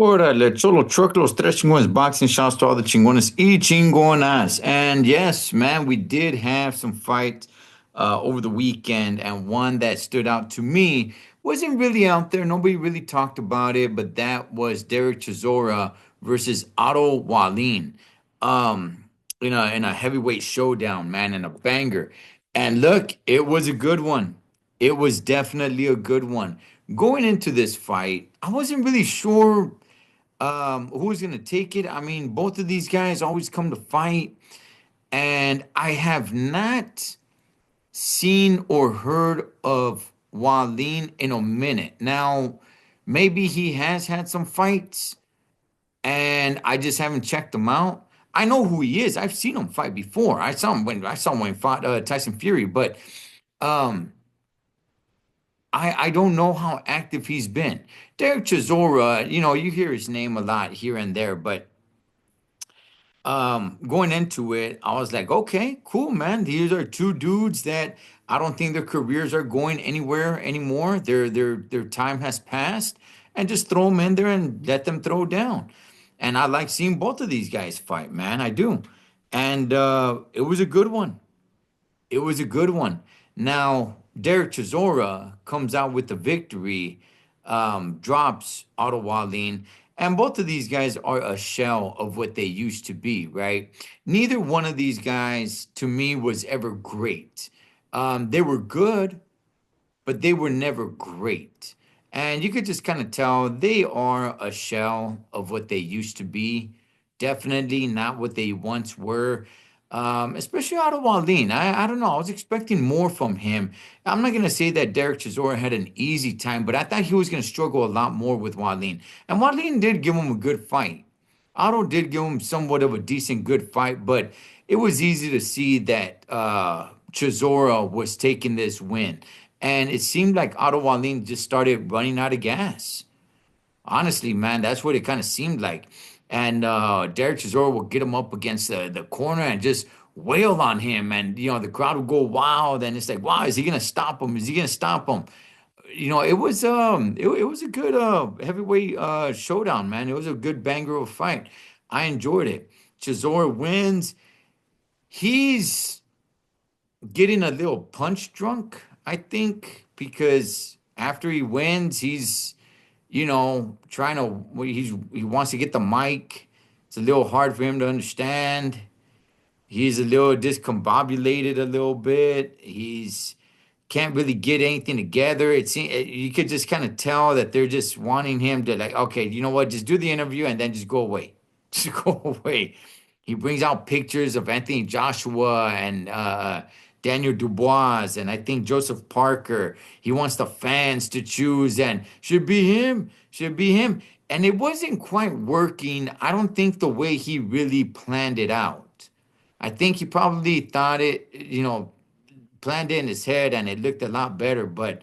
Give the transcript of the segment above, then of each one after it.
Órale, Cholo Truck, los tres chingones boxing shots to all the chingones y chingonas. And yes, man, we did have some fights over the weekend, and one that stood out to me wasn't really out there. Nobody really talked about it, but that was Derek Chisora versus Otto Wallin. Um, in a heavyweight showdown, man, in a banger. And look, it was a good one. It was definitely a good one. Going into this fight, I wasn't really sure who's going to take it. I mean, both of these guys always come to fight, and I have not seen or heard of Wallin in a minute. Now, maybe he has had some fights, and I just haven't checked him out. I know who he is. I've seen him fight before. I saw him when he fought Tyson Fury, but um, I don't know how active he's been. Derek Chisora, you hear his name a lot here and there, but going into it, I was like, okay, cool, man. These are two dudes that I don't think their careers are going anywhere anymore. Their time has passed, and just throw them in there and let them throw down. And I like seeing both of these guys fight, man. I do. And it was a good one. It was a good one. Now, Derek Chisora comes out with the victory, drops Otto Wallin, and both of these guys are a shell of what they used to be, right? Neither one of these guys, to me, was ever great. They were good, but they were never great. And you could just kind of tell they are a shell of what they used to be. Definitely not what they once were. Especially out of Wallin. I don't know. I was expecting more from him. I'm not going to say that Derek Chisora had an easy time, but I thought he was going to struggle a lot more with Wallin. And Wallin did give him a good fight. Otto did give him somewhat of a decent, good fight, but it was easy to see that Chisora was taking this win. And it seemed like Otto Wallin just started running out of gas. Honestly, man, that's what it kind of seemed like. And Derek Chisora will get him up against the corner and just wail on him. And, the crowd will go wild. And it's like, wow, is he going to stop him? Is he going to stop him? It was a good heavyweight showdown, man. It was a good banger of a fight. I enjoyed it. Chisora wins. He's getting a little punch drunk, I think, because after he wins, he's trying to he wants to get the mic. It's a little hard for him to understand. He's a little discombobulated a little bit. He's can't really get anything together. You could just kind of tell that they're just wanting him to, like, okay, you know what, just do the interview and then just go away. Just go away. He brings out pictures of Anthony Joshua and Daniel Dubois, and I think Joseph Parker. He wants the fans to choose, and should be him, should be him. And it wasn't quite working. I don't think the way he really planned it out. I think he probably thought it, planned it in his head and it looked a lot better. But,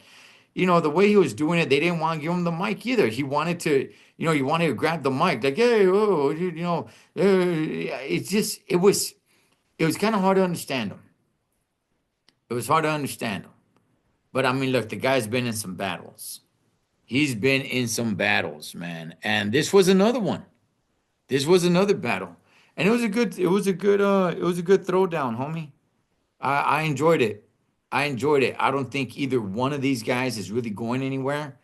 the way he was doing it, they didn't want to give him the mic either. He wanted to grab the mic, like, hey, oh, it was kind of hard to understand him. It was hard to understand him. But I mean, look, the guy's been in some battles. He's been in some battles, man. And this was another one. This was another battle. And it was a good throwdown, homie. I enjoyed it. I enjoyed it. I don't think either one of these guys is really going anywhere.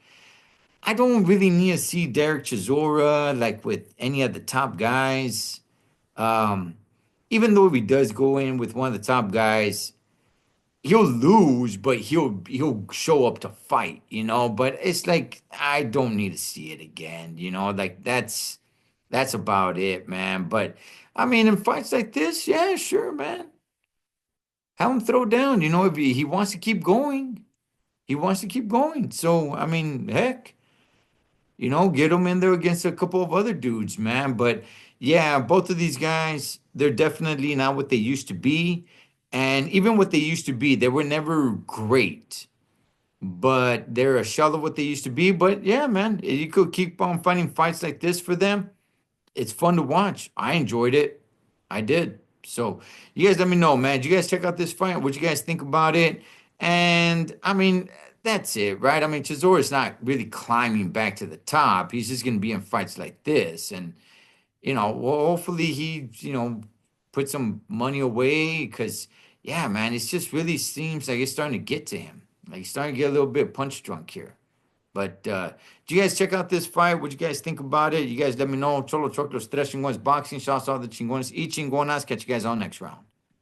I don't really need to see Derek Chisora like with any of the top guys. Um, Even though if he does go in with one of the top guys, he'll lose, but he'll show up to fight, But it's like I don't need to see it again, Like that's about it, man. But I mean, in fights like this, yeah, sure, man. Have him throw down, if he wants to keep going, he wants to keep going. So I mean, heck, get him in there against a couple of other dudes, man. But yeah, both of these guys, they're definitely not what they used to be. And even what they used to be, they were never great, but they're a shell of what they used to be. But yeah, man, you could keep on finding fights like this for them. It's fun to watch. I enjoyed it. I did. So you guys let me know, man. Did you guys check out this fight? What you guys think about it? And I mean, That's it, right? I mean, Chisora is not really climbing back to the top. He's just going to be in fights like this. And, well, hopefully he, put some money away because, yeah, man, it just really seems like it's starting to get to him. Like he's starting to get a little bit punch drunk here. But do you guys check out this fight? What you guys think about it? You guys let me know. Cholo Choclos, Tres Chingones Boxing. Shouts to all the chingones y chingonas. Catch you guys on next round.